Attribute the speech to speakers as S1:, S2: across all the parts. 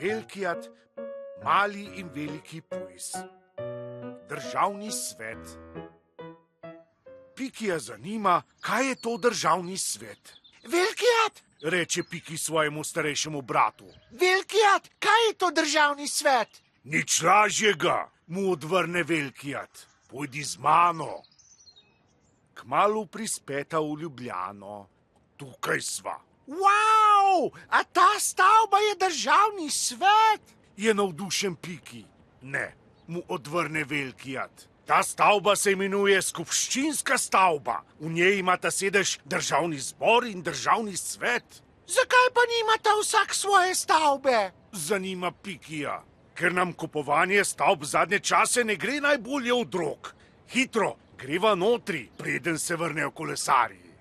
S1: Velkijat, mali in veliki pujs. Državni svet. Pikija zanima, kaj je to državni svet.
S2: Velkijat,
S1: Reče Piki svojemu starejšemu bratu.
S2: Velkijat, kaj je to državni svet?
S1: Nič lažjega, mu odvrne Velkijat. Pojdi z mano. Kmalu prispeta v Ljubljano. Tukaj sva.
S2: Wow, a ta stavba je državni svet?
S1: Je navdušen Piki. Ne, mu odvrne Velkijat. Ta stavba se imenuje skupščinska stavba. V njej imata sedež državni zbor in državni svet.
S2: Zakaj pa nimata vsak svoje stavbe?
S1: Zanima Pikija. Ker nam kupovanje stavb zadnje čase ne gre najbolje od rok. Hitro, greva notri, preden se vrnejo kolesarji.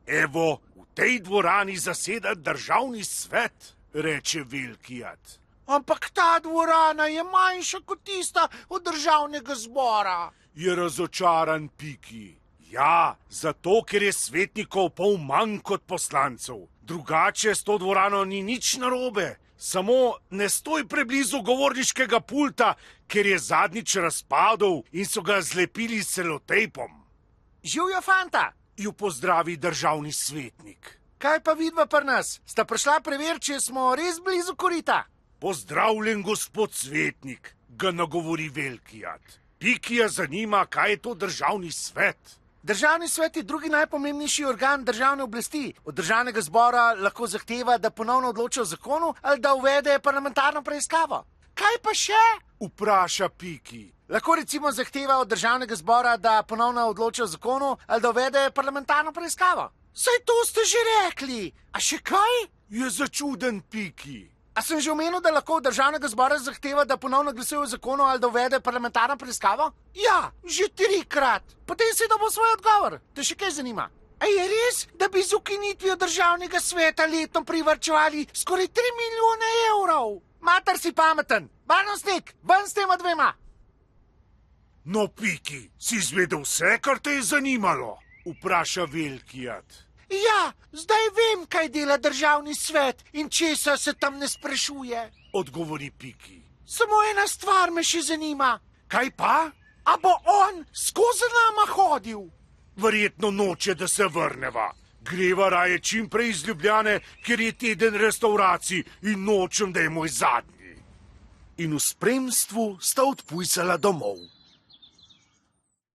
S1: Evo, v tej dvorani zaseda državni svet, reče Velkijat.
S2: Ampak ta dvorana je manjša kot tista od državnega zbora.
S1: Je razočaran Piki. Ja, zato, ker je svetnikov pol manj kot poslancev. Drugače s to dvorano ni nič narobe. Samo ne stoj preblizu govorniškega pulta, ker je zadnjič razpadel in so ga zlepili s selotejpom.
S2: Živjo, fanta!
S1: Ju pozdravi državni svetnik.
S2: Kaj pa vidva pri nas? Sta prišla preveriti, če smo res blizu korita?
S1: Pozdravljen, gospod svetnik, ga nagovori Velkijat. Pikija zanima, kaj je to državni svet.
S2: Državni svet je drugi najpomembnejši organ državne oblasti. Od državnega zbora lahko zahteva, da ponovno odloča o zakonu ali da uvede parlamentarno preiskavo. Kaj pa še?
S1: Vpraša Piki.
S2: Lahko recimo zahteva od državnega zbora, da ponovno odloča o zakonu ali da uvede parlamentarno preiskavo. Saj to ste že rekli. A še kaj?
S1: Je začuden Piki.
S2: A sem že omenil, da lahko od državnega zbora zahteva, da ponovno glasuje o zakonu ali da uvede parlamentarno preiskavo? Ja, že 3-krat. Potem si dobil svoj odgovor. Te še kaj zanima? A je res, da bi z ukinitvijo državnega sveta letno privarčevali skoraj 3 milijone evrov? Mater si pameten. Varnostnik, ven s tema dvema.
S1: No, Piki, si izvedel vse, kar te je zanimalo? Vpraša Velkijat.
S2: Ja, zdaj vem, kaj dela državni svet in česa se tam ne sprašuje.
S1: Odgovori Piki.
S2: Samo ena stvar me še zanima.
S1: Kaj pa?
S2: A bo on skozi nama hodil?
S1: Verjetno noče, da se vrneva. Greva raje čim prej iz Ljubljane, ker je teden restauracij in nočem, da je moj zadnji. In v spremstvu sta odpujsala domov.